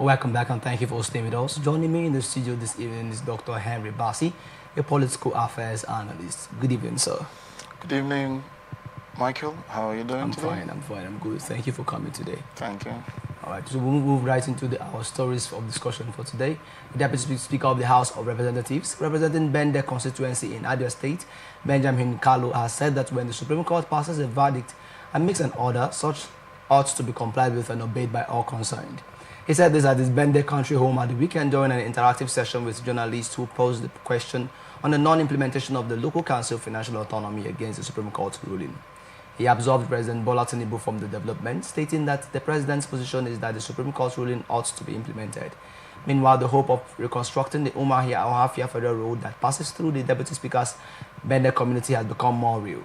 Welcome back and thank you for staying with us. Joining me in the studio this evening is Dr. Henry Bassi, a political affairs analyst. Good evening, sir. Good evening, Michael. How are you doing today? I'm fine, I'm good. Thank you for coming today. Thank you. All right, so we'll move right into our stories of discussion for today. The Deputy Speaker of the House of Representatives, representing Bende constituency in Abia State, Benjamin Kalu, has said that when the Supreme Court passes a verdict and makes an order, such ought to be complied with and obeyed by all concerned. He said this at his Bende country home at the weekend during an interactive session with journalists who posed the question on the non-implementation of the Local Council Financial Autonomy against the Supreme Court ruling. He absolved President Bola Tinubu from the development, stating that the president's position is that the Supreme Court ruling ought to be implemented. Meanwhile, the hope of reconstructing the Umuahia Federal Road that passes through the Deputy Speaker's Bende community has become more real.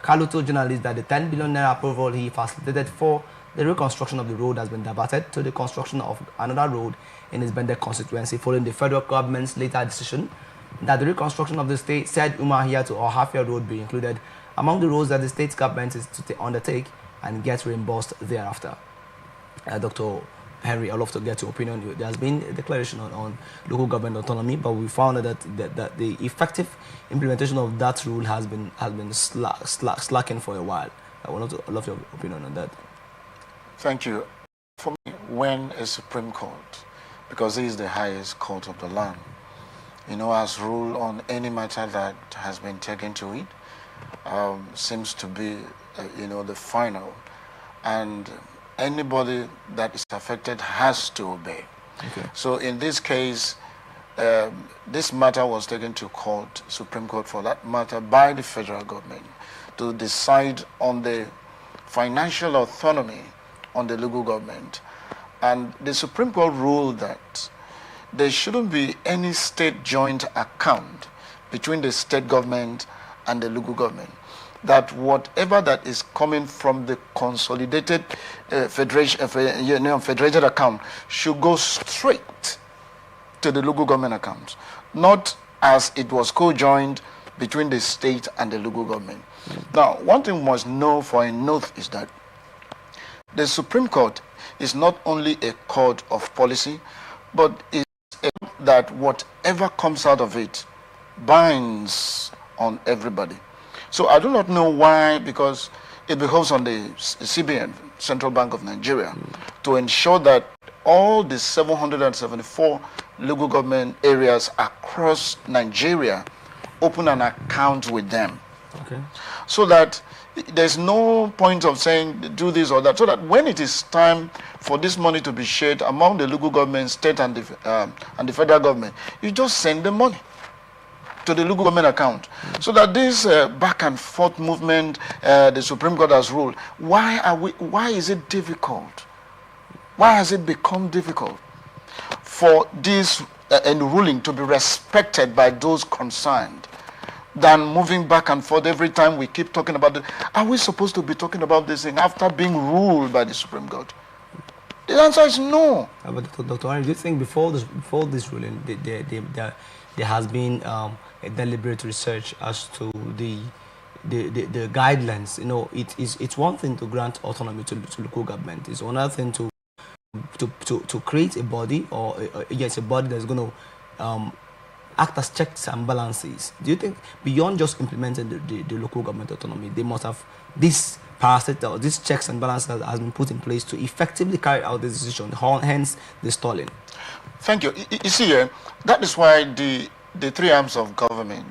Kalu told journalists that the 10 billion naira approval he facilitated for the reconstruction of the road has been diverted to the construction of another road in his Bende constituency following the federal government's later decision that the reconstruction of the state said Umuahia to Ohafia Road be included among the roads that the state government is to undertake and get reimbursed thereafter. Dr. Henry, I'd love to get your opinion. There has been a declaration on local government autonomy, but we found that the effective implementation of that rule has been slacking for a while. I would love your opinion on that. Thank you. For me, when a Supreme Court, because it is the highest court of the land, has ruled on any matter that has been taken to it, seems to be, the final, and anybody that is affected has to obey. Okay. So in this case, this matter was taken to court, Supreme Court for that matter, by the federal government to decide on the financial autonomy on the local government. And the Supreme Court ruled that there shouldn't be any state joint account between the state government and the local government. That whatever that is coming from the consolidated federated account should go straight to the local government accounts, not as it was co-joined between the state and the local government. Now, one thing we must know for a note is that the Supreme Court is not only a court of policy, but is a court that whatever comes out of it binds on everybody. So I do not know why, because it behoves on the CBN, Central Bank of Nigeria, to ensure that all the 774 local government areas across Nigeria open an account with them. Okay. So that there's no point of saying do this or that, so that when it is time for this money to be shared among the local government, state and the federal government, you just send the money to the local government account. So that this back and forth movement the Supreme Court has ruled, why is it difficult? Why has it become difficult for this ruling to be respected by those concerned, than moving back and forth every time we keep talking about it? Are we supposed to be talking about this thing after being ruled by the Supreme Court? The answer is no. But Dr. Henry, do you think before this ruling, there has been a deliberate research as to the guidelines? It's one thing to grant autonomy to local government. It's another thing to create a body, or a body that's going to act as checks and balances. Do you think beyond just implementing the local government autonomy, they must have this parasite or these checks and balances that has been put in place to effectively carry out this decision, hence the stalling? Thank you. You see, that is why the three arms of government,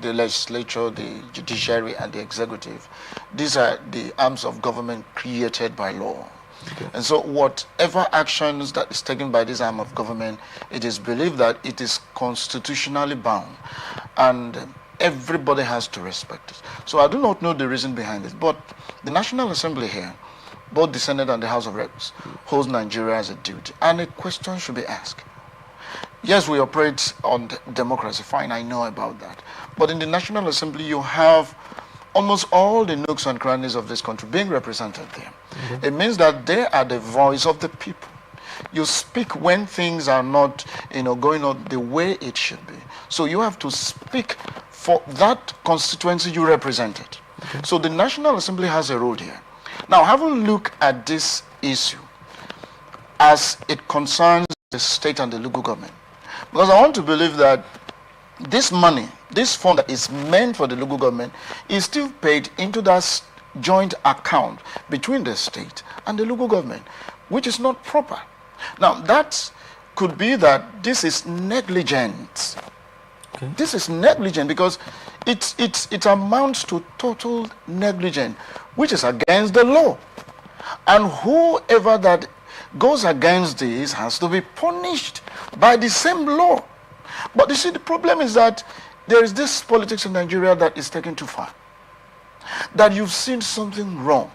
the legislature, the judiciary, and the executive, these are the arms of government created by law. Okay. And so whatever actions that is taken by this arm of government, it is believed that it is constitutionally bound, and everybody has to respect it. So I do not know the reason behind it, but the National Assembly here, both the Senate and the House of Reps, holds Nigeria as a duty, and a question should be asked. Yes, we operate on democracy, fine, I know about that. But in the National Assembly, you have almost all the nooks and crannies of this country being represented there. Mm-hmm. It means that they are the voice of the people. You speak when things are not, going on the way it should be. So you have to speak for that constituency you represented. Okay. So the National Assembly has a role here. Now, have a look at this issue as it concerns the state and the local government. Because I want to believe that this money, this fund that is meant for the local government, is still paid into that joint account between the state and the local government, which is not proper. Now, that could be that this is negligent. Okay. This is negligent because it amounts to total negligence, which is against the law. And whoever that goes against this has to be punished by the same law. But you see, the problem is that there is this politics in Nigeria that is taken too far. That you've seen something wrong.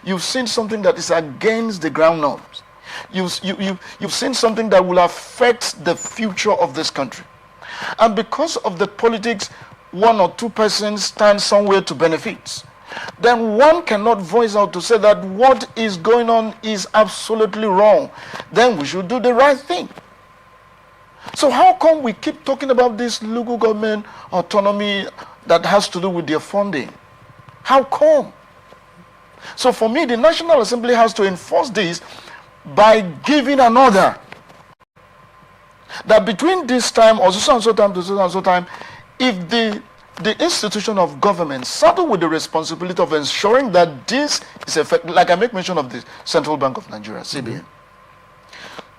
You've seen something that is against the ground norms. You've seen something that will affect the future of this country. And because of the politics, one or two persons stand somewhere to benefit. Then one cannot voice out to say that what is going on is absolutely wrong. Then we should do the right thing. So how come we keep talking about this local government autonomy that has to do with their funding? How come? So for me, the National Assembly has to enforce this by giving an order that between this time or so and so time to so and so time, if the institution of government saddle with the responsibility of ensuring that this is effective, like I make mention of the Central Bank of Nigeria, CBN,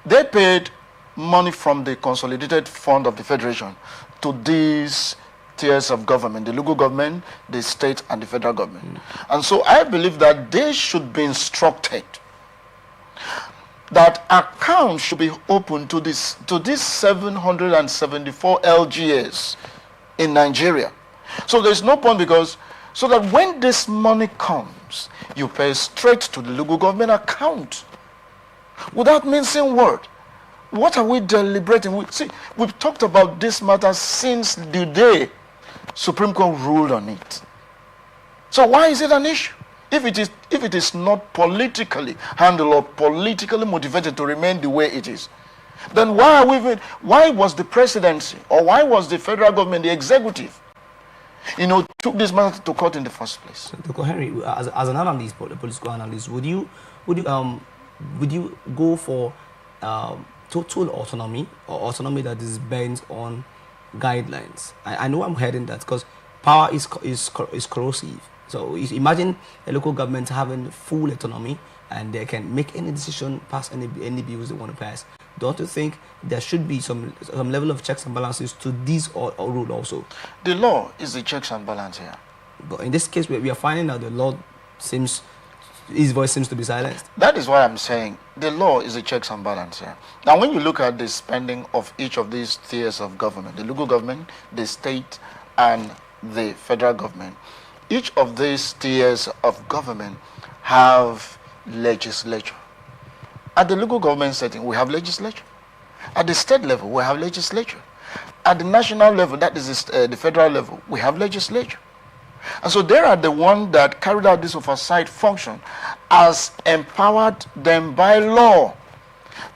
they paid money from the consolidated fund of the Federation to these tiers of government, the local government, the state, and the federal government. And so I believe that they should be instructed that accounts should be open to these 774 LGAs in Nigeria. So there's no point because, so that when this money comes, you pay straight to the local government account without mincing word. What are we deliberating? See, we've talked about this matter since the day Supreme Court ruled on it. So why is it an issue? If it is not politically handled or politically motivated to remain the way it is, then why was the presidency or why was the federal government, the executive, took this matter to court in the first place? So, Dr. Henry, as an analyst, a political analyst, would you go for total autonomy or autonomy that is based on guidelines? I know I'm heading that because power is corrosive. So imagine a local government having full autonomy and they can make any decision, pass any bills they want to pass. Don't you think there should be some level of checks and balances to this or rule also? The law is the checks and balance here. But in this case, we are finding that the law his voice seems to be silenced. That is why I'm saying the law is the checks and balance here. Now, when you look at the spending of each of these tiers of government, the local government, the state, and the federal government, each of these tiers of government have legislature. At the local government setting, we have legislature. At the state level, we have legislature. At the national level, that is the federal level, we have legislature. And so they are the ones that carried out this oversight function as empowered them by law,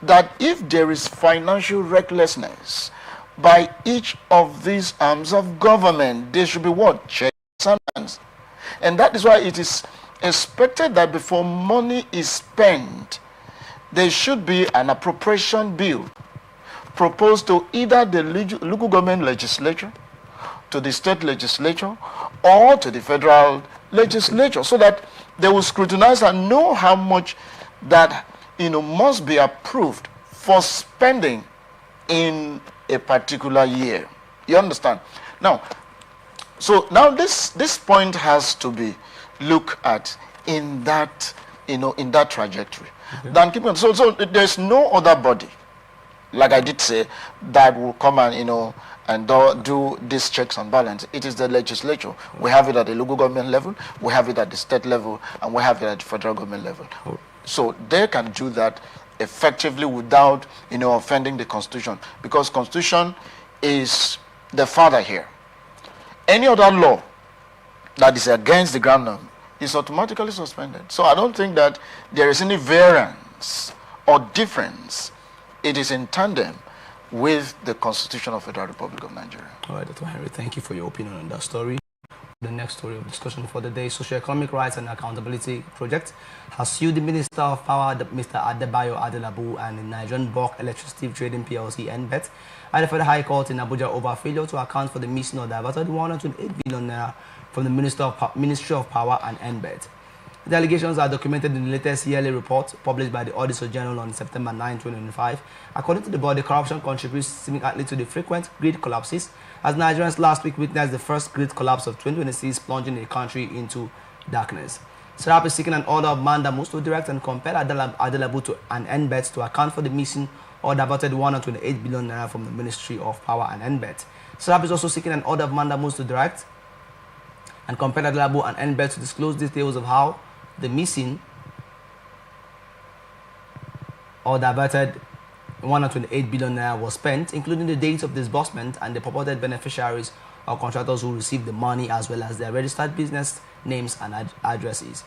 that if there is financial recklessness by each of these arms of government, there should be what? Checks and balances. And that is why it is expected that before money is spent, there should be an appropriation bill proposed to either the local government legislature, to the state legislature, or to the federal legislature, so that they will scrutinize and know how much that must be approved for spending in a particular year. You understand? Now, so now this point has to be looked at in that in that trajectory. Okay. Then keep on. So there's no other body, like I did say, that will come and and do these checks and balance. It is the legislature. We have it at the local government level, we have it at the state level, and we have it at the federal government level. Oh. So they can do that effectively without offending the Constitution, because Constitution is the father here. Any other law that is against the ground norm is automatically suspended. So I don't think that there is any variance or difference. It is in tandem with the Constitution of the Federal Republic of Nigeria. All right, Dr. Henry, thank you for your opinion on that story. The next story of discussion for the day, Socio-Economic Rights and Accountability Project has sued the Minister of Power, Mr. Adebayo Adelabu, and the Nigerian Bulk Electricity Trading PLC NBET at the Federal High Court in Abuja over failure to account for the missing or diverted 128 billion naira from the Ministry of Power and NBET. The allegations are documented in the latest yearly report published by the Auditor General on September 9, 2025. According to the body, corruption contributes significantly to the frequent grid collapses, as Nigerians last week witnessed the first grid collapse of 2026, plunging the country into darkness. SERAP is seeking an order of mandamus to direct and compel Adelabu to and NBET to account for the missing or diverted 128 billion naira from the Ministry of Power and NBET. SERAP is also seeking an order of mandamus to direct and compel Adelabu and NBET to disclose details of how the missing or diverted 128 billion naira was spent, including the dates of disbursement and the purported beneficiaries or contractors who received the money, as well as their registered business names and addresses.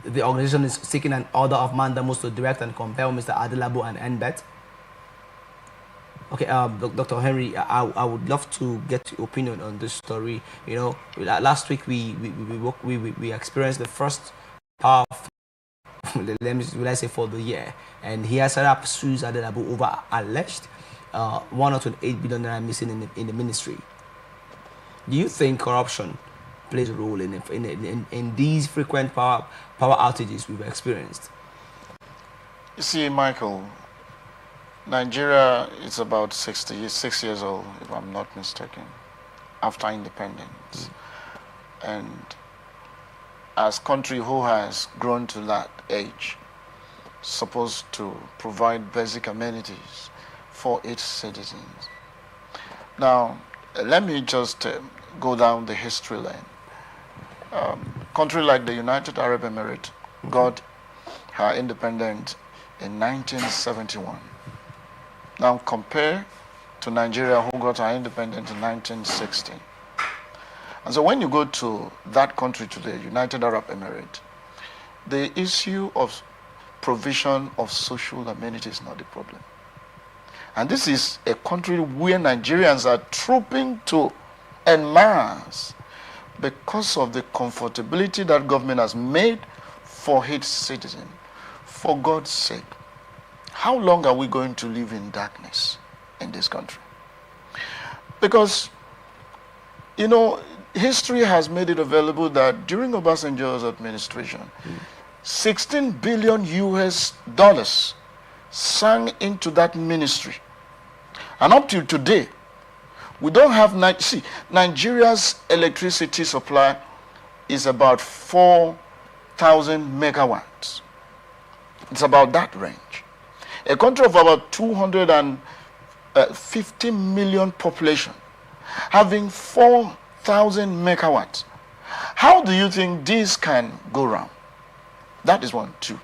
The organization is seeking an order of mandamus to direct and compel Mr. Adelabu and NBET. Okay, Dr. Henry, I would love to get your opinion on this story. You know, last week we experienced the first power, will I say, for the year, and he has set up sues Adelabu over alleged 128 billion naira missing in the ministry. Do you think corruption plays a role in these frequent power outages we've experienced? You see, Michael, Nigeria is about 66 years old, if I'm not mistaken, after independence. And as country who has grown to that age, supposed to provide basic amenities for its citizens. Now, let me just go down the history lane. Country like the United Arab Emirates got her independence in 1971. Now compare to Nigeria, who got her independence in 1960. And so when you go to that country today, United Arab Emirates, the issue of provision of social amenities is not the problem. And this is a country where Nigerians are trooping to en masse because of the comfortability that government has made for its citizens. For God's sake, how long are we going to live in darkness in this country? Because, you know, history has made it available that during Obasanjo's administration, 16 billion US dollars sank into that ministry. And up till today, we don't have, Nigeria's electricity supply is about 4,000 megawatts. It's about that range. A country of about 250 million population, having 4,000 megawatts. How do you think this can go wrong? That is one. Two.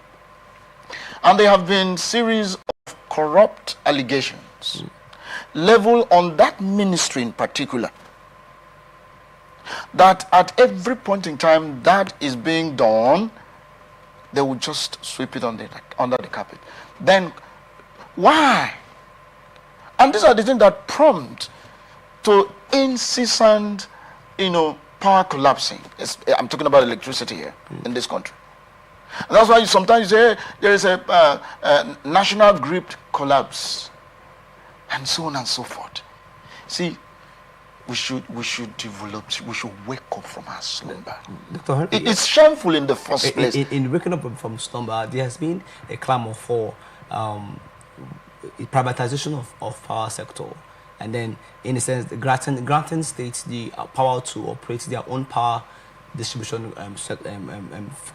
And there have been series of corrupt allegations leveled on that ministry in particular, that at every point in time that is being done, they will just sweep it under the carpet. Then why? And these are the things that prompt to incessant, power collapsing. I'm talking about electricity here in this country. And that's why sometimes you say there is a national grid collapse, and so on and so forth. See, we should wake up from our slumber. Dr. Henry, it's shameful in the first place. In waking up from slumber, there has been a clamor for privatization of power sector, and then, in a sense, granting states the power to operate their own power distribution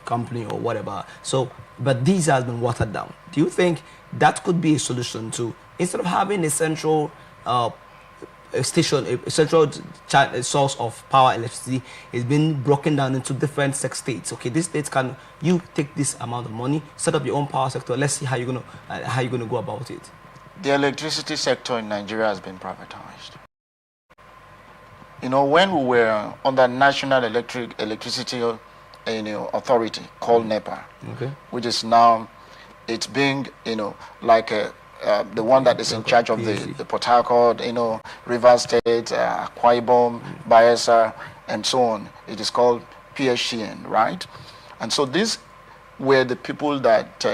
company or whatever. So, but these has been watered down. Do you think that could be a solution to, instead of having a central source of power, electricity is being broken down into different states? Okay, this state can, you take this amount of money, set up your own power sector. Let's see how you're gonna go about it. The electricity sector in Nigeria has been privatized. When we were under National Electricity Authority called NEPA, okay, which is now, it's being, like the one that is in charge of the Port Harcourt, Rivers State, Akwa Ibom, Bayelsa, and so on. It is called PSCN, right? And so these were the people that,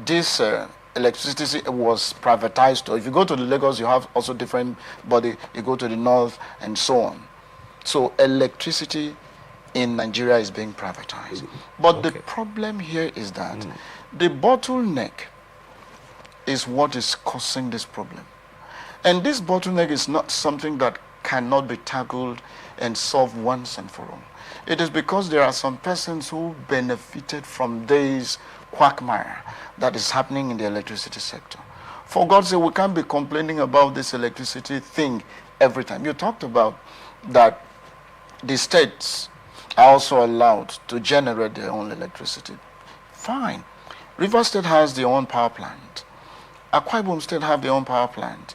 this electricity was privatized. Or if you go to the Lagos, you have also different body. You go to the north and so on. So electricity in Nigeria is being privatized. But the problem here is that the bottleneck is what is causing this problem. And this bottleneck is not something that cannot be tackled and solved once and for all. It is because there are some persons who benefited from this quagmire that is happening in the electricity sector. For God's sake, we can't be complaining about this electricity thing every time. You talked about that the states are also allowed to generate their own electricity. Fine. Rivers State has their own power plant. Akwa Ibom State have their own power plant.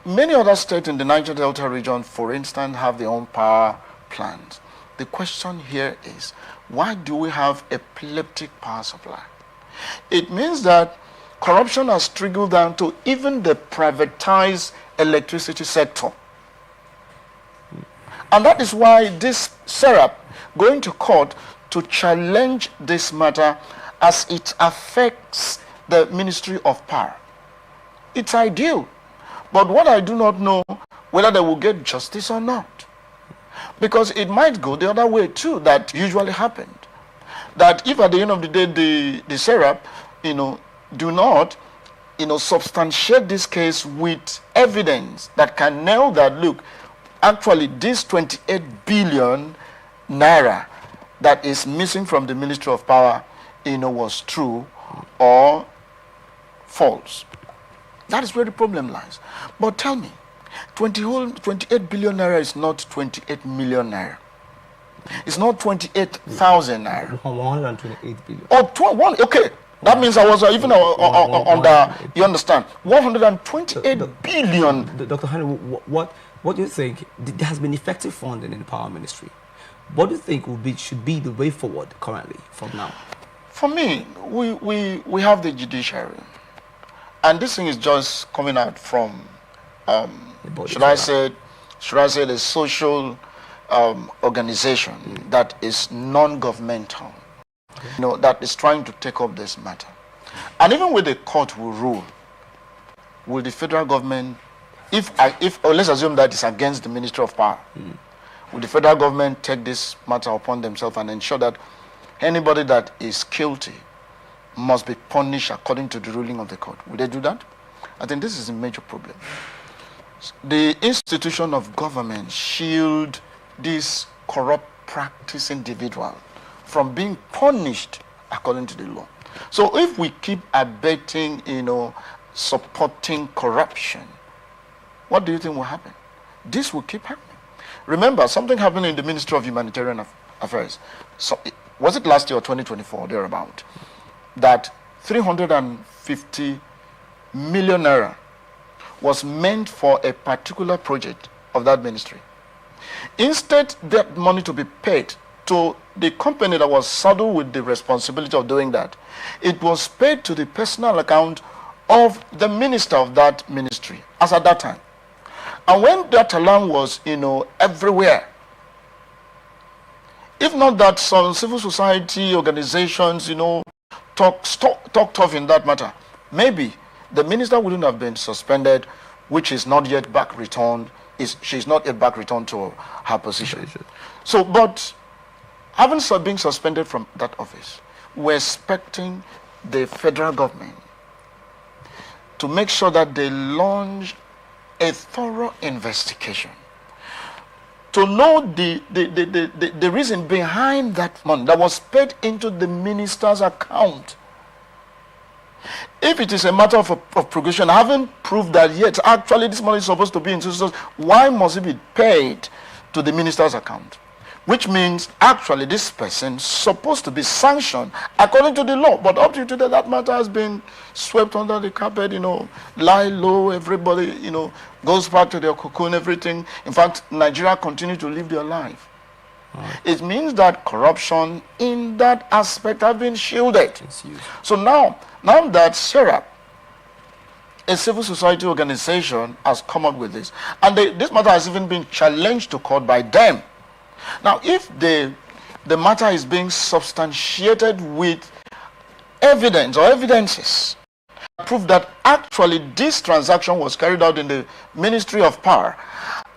Many other states in the Niger Delta region, for instance, have their own power plants. The question here is, why do we have epileptic power supply? It means that corruption has trickled down to even the privatized electricity sector. And that is why this SERAP going to court to challenge this matter as it affects the Ministry of Power. It's ideal. But what I do not know whether they will get justice or not. Because it might go the other way too, that usually happened. That if at the end of the day the SERAP, do not, substantiate this case with evidence that can nail that, look, actually this 28 billion naira that is missing from the Ministry of Power, was true or false. That is where the problem lies. But tell me, 28 billion naira is not 28 million naira. It's not 28,000 naira. 128 billion. Okay. That means I was even on the, you understand, 128 billion. Dr. Henry, what do you think? There has been effective funding in the Power Ministry. What do you think should be the way forward currently from now? For me, we have the judiciary. And this thing is just coming out from, should I say the social organization that is non-governmental, that is trying to take up this matter. And even with the court will rule, will the federal government, or let's assume that it's against the Ministry of Power, will the federal government take this matter upon themselves and ensure that anybody that is guilty must be punished according to the ruling of the court? Will they do that? I think this is a major problem. The institution of government shield this corrupt practice individual from being punished according to the law. So if we keep abetting, supporting corruption, what do you think will happen? This will keep happening. Remember, something happened in the Ministry of Humanitarian Affairs. So, was it last year or 2024, thereabout, that 350 million naira was meant for a particular project of that ministry. Instead, that money to be paid to the company that was saddled with the responsibility of doing that, it was paid to the personal account of the minister of that ministry, as at that time. And when that alarm was, everywhere, if not that some civil society organizations, talk tough in that matter, maybe the minister wouldn't have been suspended, which is not yet back returned. She's not yet back returned to her position. So, but having been suspended from that office, we're expecting the federal government to make sure that they launch a thorough investigation to know the reason behind that money that was paid into the minister's account. If it is a matter of progression, I haven't proved that yet. Actually, this money is supposed to be in sisters. Why must it be paid to the minister's account? Which means, actually, this person is supposed to be sanctioned according to the law. But up to today, that matter has been swept under the carpet, lie low, everybody, goes back to their cocoon, everything. In fact, Nigeria continue to live their life. Right. It means that corruption in that aspect has been shielded. So now that SERAP a civil society organization has come up with this. And this matter has even been challenged to court by them. Now, if the matter is being substantiated with evidence or evidences, proof that actually this transaction was carried out in the Ministry of Power,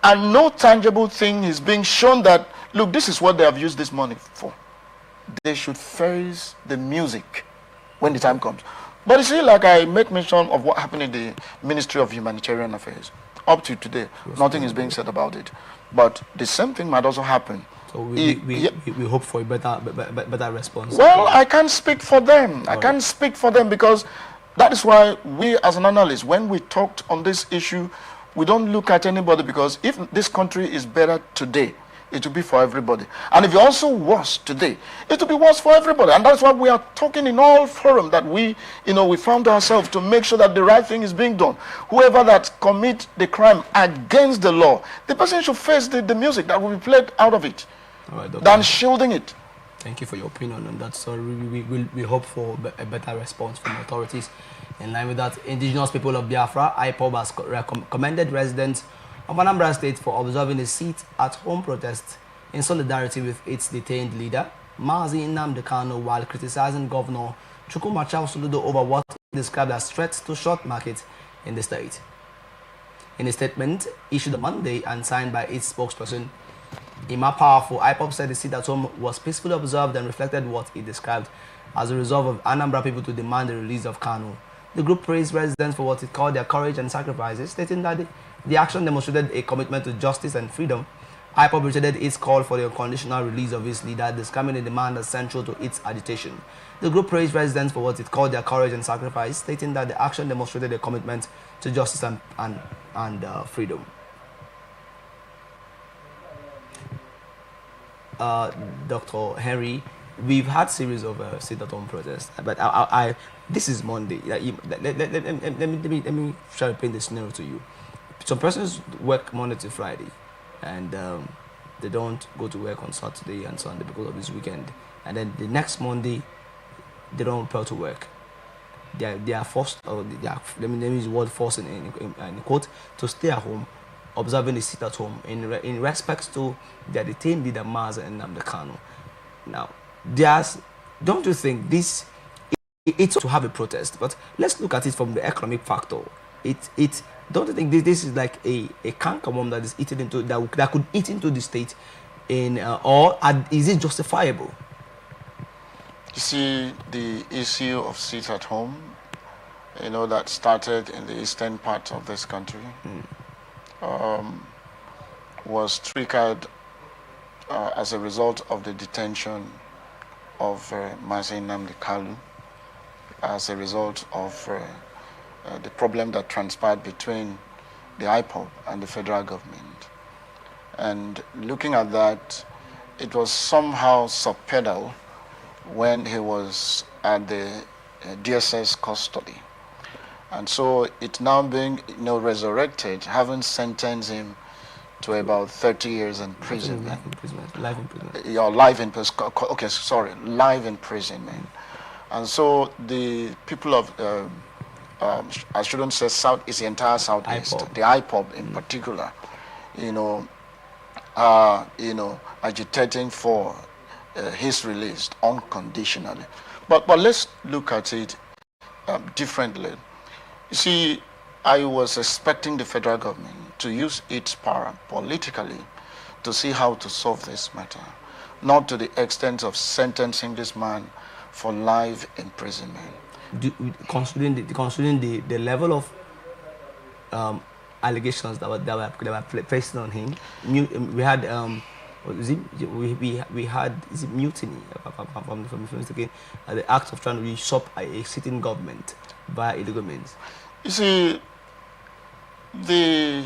and no tangible thing is being shown that, look, this is what they have used this money for, they should face the music when the time comes. But you see, like I make mention of what happened in the Ministry of Humanitarian Affairs. Up to today, nothing is being said about it. But the same thing might also happen. So we hope for a better response. Well, I can't speak for them. I can't speak for them, because that is why we as an analyst, when we talked on this issue, we don't look at anybody, because if this country is better today, it will be for everybody. And if it's also worse today, it will be worse for everybody. And that's why we are talking in all forums that we found ourselves to make sure that the right thing is being done. Whoever that commit the crime against the law, the person should face the music that will be played out of it, than shielding it. Thank you for your opinion on that. So we hope for a better response from authorities. In line with that, indigenous people of Biafra, IPOB has recommended residents of Anambra State for observing a sit-at-home protest in solidarity with its detained leader, Mazi Nnamdi Kanu, while criticizing Governor Chukwumacha Soludo over what he described as threats to short market in the state. In a statement issued on Monday and signed by its spokesperson, Ima Powerful, IPOB said the sit-at-home was peacefully observed and reflected what it described as a resolve of Anambra people to demand the release of Kanu. The group praised residents for what it called their courage and sacrifices, stating that the action demonstrated a commitment to justice and freedom. IPOB reiterated its call for the unconditional release of its leader, describing the demand as central to its agitation. The group praised residents for what it called their courage and sacrifice, stating that the action demonstrated a commitment to justice and freedom. Dr. Henry, we've had series of sit-at-home protests, but this is Monday. Let me try to paint the scenario to you. Some persons work Monday to Friday, and they don't go to work on Saturday and Sunday because of this weekend. And then the next Monday, they don't report to work. They are forced, or let me use the word forced in quote, to stay at home, observing the sit-at-home in respect to their detained leader Mazi Nnamdi Kanu. Now, don't you think this? It's to have a protest, but let's look at it from the economic factor. Don't you think this is like a cankerworm that is eaten into that could eat into the state, or is it justifiable? You see, the issue of sit-at-home, that started in the eastern part of this country, was triggered as a result of the detention of Mazi Nnamdi Kanu, as a result of the problem that transpired between the IPOB and the federal government. And looking at that, it was somehow subpedal when he was at the DSS custody. And so it's now being resurrected, having sentenced him to about 30 years imprisonment. Life imprisonment. Yeah, life imprisonment. Okay, sorry, life imprisonment. And so the people of, I shouldn't say South, it's the entire Southeast, the IPOB in particular, agitating for his release unconditionally. But let's look at it differently. You see, I was expecting the federal government to use its power politically to see how to solve this matter, not to the extent of sentencing this man for life imprisonment. Considering the level of allegations that were placed on him, we had we had mutiny from again, the act of trying to usurp a sitting government via illegal means. You see, the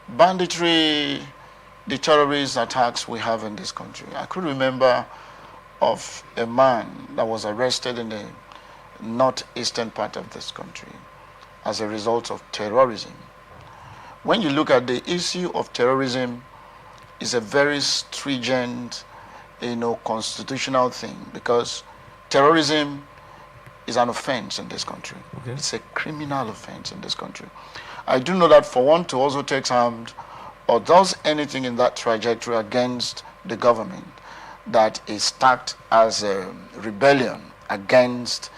banditry, the terrorist attacks we have in this country. I could remember of a man that was arrested in the northeastern part of this country as a result of terrorism. When you look at the issue of terrorism, it's a very stringent, constitutional thing, because terrorism is an offense in this country. Okay. It's a criminal offense in this country. I do know that for one to also take armed or does anything in that trajectory against the government that is stacked as a rebellion against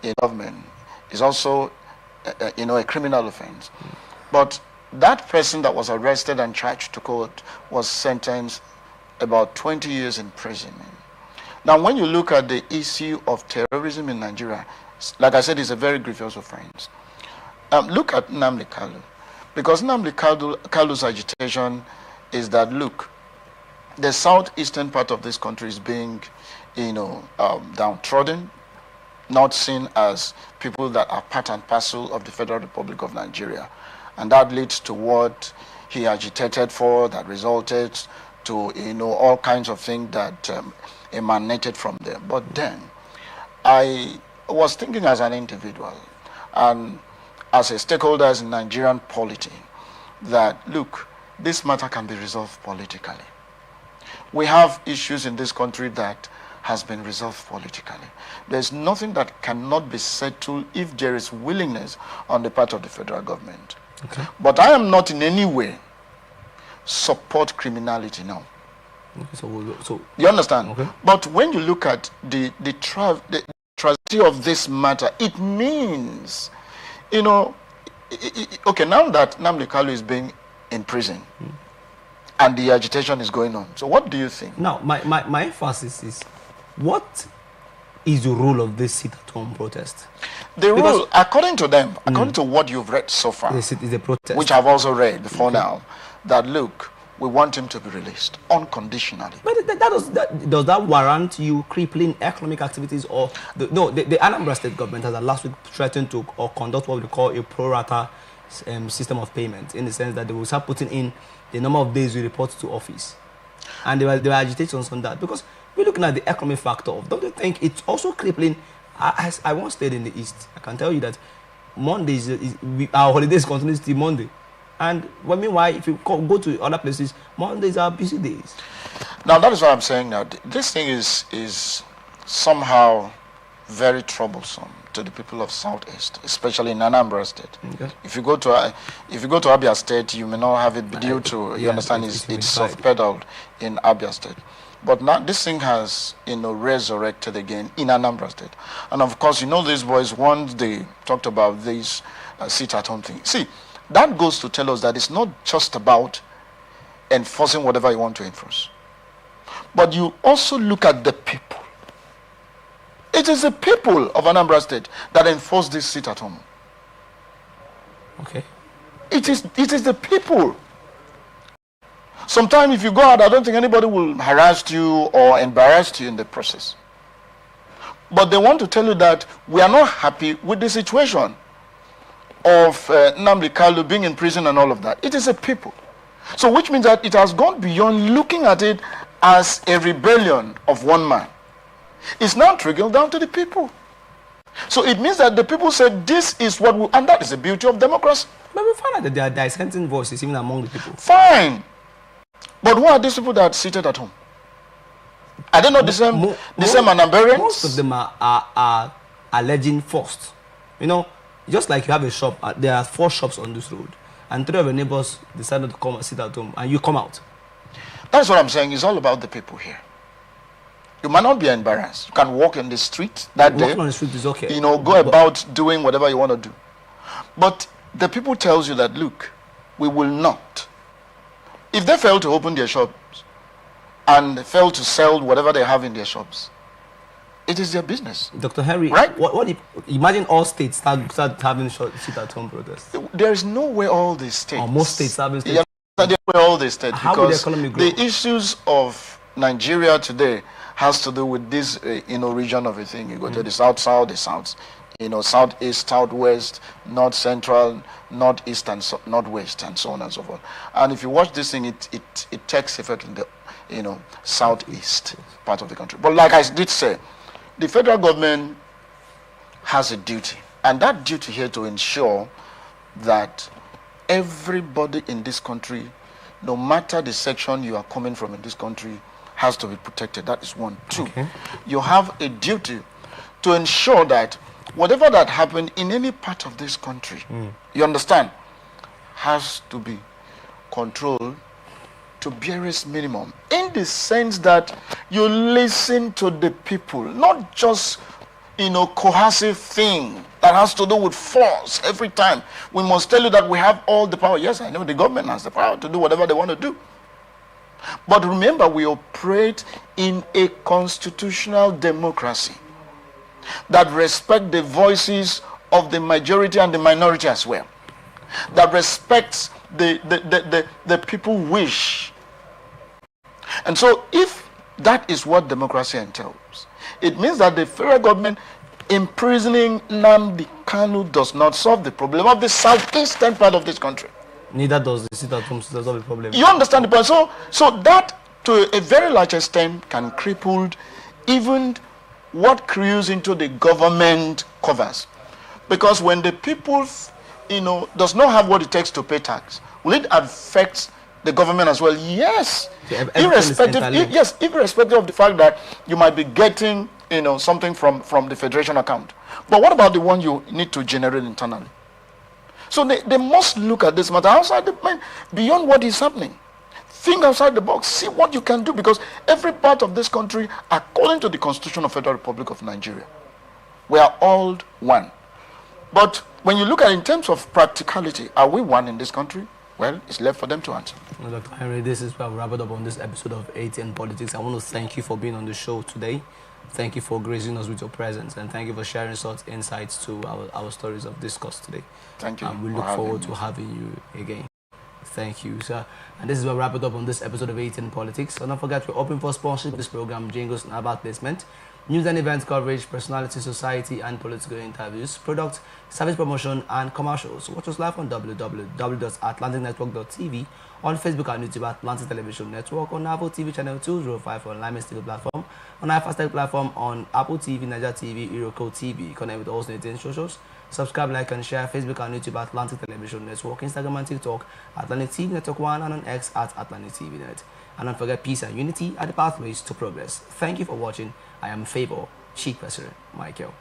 a government is also, a criminal offense. But that person that was arrested and charged to court was sentenced about 20 years in prison. Now, when you look at the issue of terrorism in Nigeria, like I said, it's a very grievous offense. Look at Nnamdi Kanu, because Nnamdi Kanu's agitation is that, look, the southeastern part of this country is being, downtrodden, not seen as people that are part and parcel of the Federal Republic of Nigeria. And that leads to what he agitated for, that resulted to, all kinds of things that emanated from them. But then, I was thinking as an individual and as a stakeholder in Nigerian polity that, look, this matter can be resolved politically. We have issues in this country that has been resolved politically. There's nothing that cannot be settled if there is willingness on the part of the federal government. Okay. But I am not in any way support criminality now. Okay, so you understand? Okay. But when you look at the tragedy of this matter, it means, okay, now that Nnamdi Kanu is being in prison and the agitation is going on. So what do you think? Now, my emphasis is, what is the role of this sit-at-home protest? The role, according to them, according to what you've read so far, yes, it is a protest, which I've also read before now, that, look, we want him to be released unconditionally. But does that warrant you crippling economic activities? Or the Anambra State government has last week threatened to conduct what we call a pro rata system of payment, in the sense that they will start putting in the number of days you report to office, and there were agitations on that, because we're looking at the economic factor of, don't you think it's also crippling? I once stayed in the East. I can tell you that Mondays, our holidays continue till Monday. And meanwhile, if you go to other places, Mondays are busy days. Now, that is what I'm saying now. This thing is somehow very troublesome to the people of Southeast, especially in Anambra State. Okay. If you go to Abia State, you may not have it due to, you understand, it's soft-pedaled in Abia State. But now this thing has, resurrected again in Anambra State. And of course, these boys, once they talked about this sit-at-home thing. See, that goes to tell us that it's not just about enforcing whatever you want to enforce. But you also look at the people. It is the people of Anambra State that enforce this sit-at-home. Okay. It is the people. Sometimes if you go out, I don't think anybody will harass you or embarrass you in the process. But they want to tell you that we are not happy with the situation of Nnamdi Kanu being in prison and all of that. It is a people. So which means that it has gone beyond looking at it as a rebellion of one man. It's now trickled down to the people. So it means that the people said this is what we, and that is the beauty of democracy. But we find out that there are dissenting voices even among the people. Fine. But who are these people that are seated at home? Are they not the same Anambarians? Most of them are alleging first. Just like you have a shop, there are 4 shops on this road, and 3 of your neighbors decided to come and sit at home, and you come out. That's what I'm saying. It's all about the people here. You might not be embarrassed. You can walk in the street that day. Walking on the street is okay. Go about doing whatever you want to do. But the people tells you that, look, we will not. If they fail to open their shops and fail to sell whatever they have in their shops, it is their business. Dr. Henry, right? What if, imagine all states start having sit-at-home protests? There is no way all the states. Or most states having states. Yeah, there are all the states. How because will the economy grow? The issues of Nigeria today has to do with this, region of a thing. You go to the south, the south, southeast, southwest, north central, northeast, and northwest, and so on and so forth. And if you watch this thing, it takes effect in the, southeast part of the country. But like I did say, the federal government has a duty, and that duty here to ensure that everybody in this country, no matter the section you are coming from in this country, has to be protected. That is one. 2, you have a duty to ensure that whatever that happened in any part of this country, you understand, has to be controlled to barest minimum, in the sense that you listen to the people, not just coercive thing that has to do with force every time. We must tell you that we have all the power. Yes, I know the government has the power to do whatever they want to do. But remember, we operate in a constitutional democracy that respects the voices of the majority and the minority as well, that respects the people wish. And so if that is what democracy entails, it means that the federal government imprisoning Nnamdi Kanu does not solve the problem of the southeastern part of this country. Neither does the sit-at-home solve the problem. You understand the point? So that, to a very large extent, can cripple even what crews into the government covers. Because when the people, does not have what it takes to pay tax, will it affect the government as well? Yes. Irrespective of the fact that you might be getting, something from the federation account. But what about the one you need to generate internally? So they must look at this matter outside the mind, beyond what is happening. Think outside the box. See what you can do, because every part of this country, according to the Constitution of Federal Republic of Nigeria, we are all one. But when you look at it in terms of practicality, are we one in this country? Well, it's left for them to answer. Well, Dr. Henry, this is where we wrap it up on this episode of Atn Politics. I want to thank you for being on the show today. Thank you for gracing us with your presence, and thank you for sharing such insights to our stories of discuss today. Thank you. And we look forward to having you again. Thank you, sir. And this is where we wrap it up on this episode of Atn Politics. So don't forget, we're open for sponsorship of this program, jingles and advertisement, news and events coverage, personality, society and political interviews, product, service promotion and commercials. Watch us live on www.atlanticnetwork.tv, on Facebook and YouTube at Atlantic Television Network, on Apple TV channel 205 on Lime's TV platform, on iFastech platform, on Apple TV, Niger TV, Iroko TV. Connect with all 18 socials. Subscribe, like and share. Facebook and YouTube at Atlantic Television Network, Instagram and TikTok Atlantic TV Network 1, and on X at Atlantic TV Net. And don't forget, peace and unity are the pathways to progress. Thank you for watching. I am Favor, Chief President Michael.